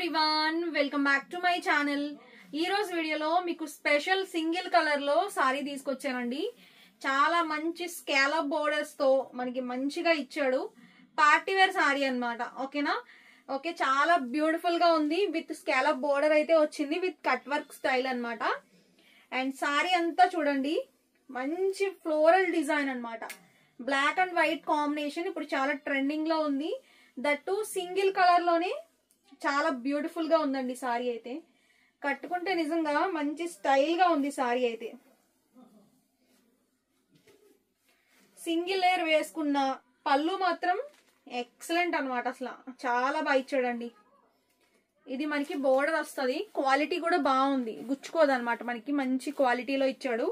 Everyone, welcome back to my channel. ఈ రోజు వీడియోలో మీకు స్పెషల్ సింగిల్ కలర్ లో సారీ తీసుకొచ్చానండి. చాలా మంచి స్కాలప్ బోర్డర్స్ తో మనకి మంచిగా ఇచ్చాడు. పార్టీ వేర్ సారీ అన్నమాట. ఓకేనా? ఓకే, చాలా బ్యూటిఫుల్ గా ఉంది. విత్ స్కాలప్ బోర్డర్ అయితే వచ్చింది, విత్ కట్ వర్క్ స్టైల్ అన్నమాట. అండ్ సారీ అంతా చూడండి, మంచి ఫ్లోరల్ డిజైన్ అన్నమాట. బ్లాక్ అండ్ వైట్ కాంబినేషన్ ఇప్పుడు చాలా ట్రెండింగ్ లో ఉంది. దట్టు సింగిల్ కలర్ లోనే చాలా బ్యూటిఫుల్ గా ఉందండి. సారీ అయితే కట్టుకుంటే నిజంగా మంచి స్టైల్ గా ఉంది. సారీ అయితే సింగిల్ లేయర్ వేసుకున్న పళ్ళు మాత్రం ఎక్సలెంట్ అన్నమాట. అసలు చాలా బాగా ఇచ్చాడండి. ఇది మనకి బోర్డర్ వస్తుంది. క్వాలిటీ కూడా బాగుంది, గుచ్చుకోదన్నమాట. మనకి మంచి క్వాలిటీలో ఇచ్చాడు.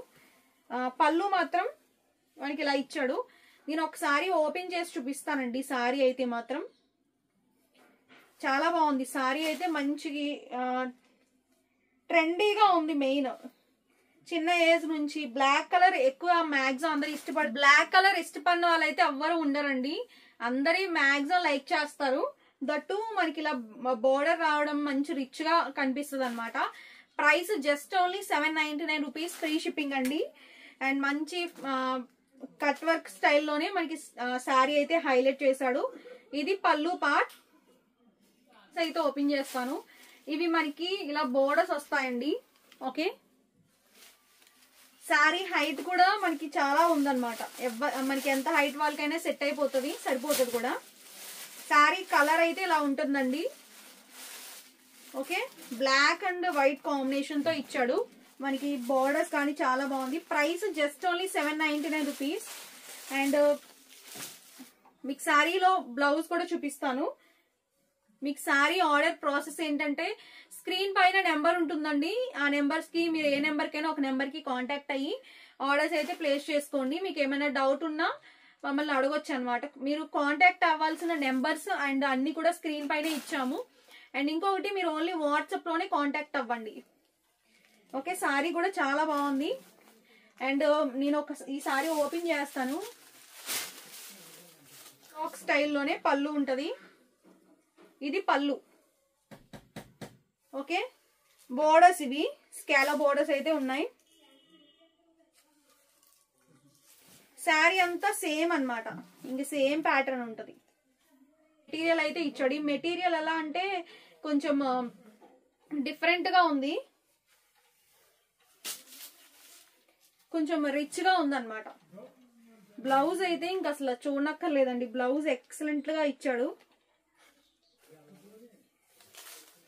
పళ్ళు మాత్రం మనకి ఇలా ఇచ్చాడు. నేను ఒకసారి ఓపెన్ చేసి చూపిస్తానండి. సారీ అయితే మాత్రం చాలా బాగుంది. సారీ అయితే మంచి ట్రెండీగా ఉంది. మెయిన్ చిన్న ఏజ్ నుంచి బ్లాక్ కలర్ ఎక్కువ మ్యాక్సిమం అందరు ఇష్టపడి, బ్లాక్ కలర్ ఇష్టపడిన వాళ్ళైతే ఎవ్వరు ఉండరండి. అందరి మ్యాక్సిమం లైక్ చేస్తారు. దట్టు మనకి ఇలా బోర్డర్ రావడం మంచి రిచ్ గా కనిపిస్తుంది అనమాట. Price just only 799 rupees, free shipping అండి. అండ్ మంచి కట్ వర్క్ స్టైల్లోనే మనకి శారీ అయితే హైలైట్ చేశాడు. ఇది పళ్ళు పార్ట్ అయితే ఓపెన్ చేస్తాను. ఇవి మనకి ఇలా బోర్డర్స్ వస్తాయండి. ఓకే, శారీ హైట్ కూడా మనకి చాలా ఉందన్నమాట. మనకి ఎంత హైట్ వాళ్ళకైనా సెట్ అయిపోతుంది, సరిపోతుంది కూడా. శారీ కలర్ అయితే ఇలా ఉంటుందండి. Okay, black and white combination తో ఇచ్చాడు. మనకి బోర్డర్స్ కానీ చాలా బాగుంది. Price just only 799 rupees. And మీకు శారీలో బ్లౌజ్ కూడా చూపిస్తాను. మీకు శారీ ఆర్డర్ ప్రాసెస్ ఏంటంటే, స్క్రీన్ పైన నెంబర్ ఉంటుందండి. ఆ నెంబర్స్ కి మీరు ఏ నెంబర్ కైనా ఒక నెంబర్ కి కాంటాక్ట్ అయ్యి ఆర్డర్స్ అయితే ప్లేస్ చేసుకోండి. మీకు ఏమైనా డౌట్ ఉన్నా మమ్మల్ని అడగొచ్చు అనమాట. మీరు కాంటాక్ట్ అవ్వాల్సిన నెంబర్స్ అండ్ అన్ని కూడా స్క్రీన్ పైన ఇచ్చాము. అండ్ ఇంకొకటి, మీరు ఓన్లీ వాట్సాప్ లోనే కాంటాక్ట్ అవ్వండి. ఓకే, శారీ కూడా చాలా బాగుంది. అండ్ నేను ఈ శారీ ఓపెన్ చేస్తాను. ఫ్రాక్ స్టైల్లోనే పళ్ళు ఉంటది. ఇది పళ్ళు. ఓకే, బోర్డర్స్ ఇవి స్కాలా బోర్డర్స్ అయితే ఉన్నాయి. శారీ అంతా సేమ్ అన్నమాట. ఇంక సేమ్ ప్యాటర్న్ ఉంటది. మెటీరియల్ అయితే ఇచ్చాడు. ఈ మెటీరియల్ ఎలా అంటే కొంచెం డిఫరెంట్ గా ఉంది, కొంచెం రిచ్ గా ఉందన్నమాట. బ్లౌజ్ అయితే ఇంక అసలు చూడనక్కర్లేదండి. బ్లౌజ్ ఎక్సలెంట్ గా ఇచ్చాడు.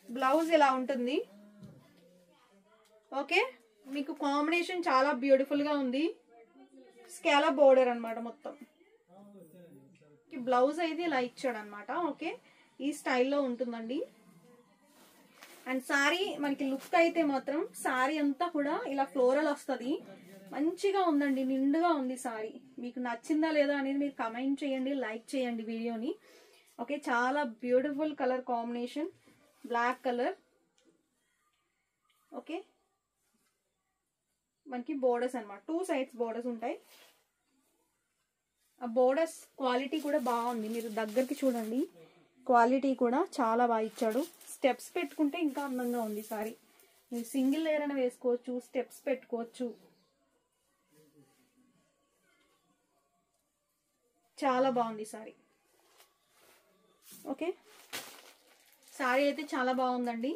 బ్లౌజ్ ఇలా ఉంటుంది. ఓకే, మీకు కాంబినేషన్ చాలా బ్యూటిఫుల్ గా ఉంది. స్కాలప్ బోర్డర్ అన్నమాట మొత్తం. బ్లౌజ్ అయితే ఇలా ఇచ్చాడు అనమాట. ఓకే, ఈ స్టైల్లో ఉంటుందండి. అండ్ సారీ మనకి లుక్ అయితే మాత్రం సారీ అంతా కూడా ఇలా ఫ్లోరల్ వస్తుంది. మంచిగా ఉందండి, నిండుగా ఉంది సారీ. మీకు నచ్చిందా లేదా అనేది మీరు కమెంట్ చేయండి, లైక్ చేయండి వీడియోని. ఓకే, చాలా beautiful colour combination, black colour. Okay, మనకి బోర్డర్స్ అన్నమాట. 2 సైడ్స్ బోర్డర్స్ ఉంటాయి. ఆ బోర్డర్స్ క్వాలిటీ కూడా బాగుంది. మీరు దగ్గరికి చూడండి, క్వాలిటీ కూడా చాలా బాగా ఇచ్చాడు. స్టెప్స్ పెట్టుకుంటే ఇంకా అందంగా ఉంది సారీ. మీరు సింగిల్ లేయర్ అని వేసుకోవచ్చు, స్టెప్స్ పెట్టుకోవచ్చు. చాలా బాగుంది సారీ. ఓకే, సారీ అయితే చాలా బాగుందండి.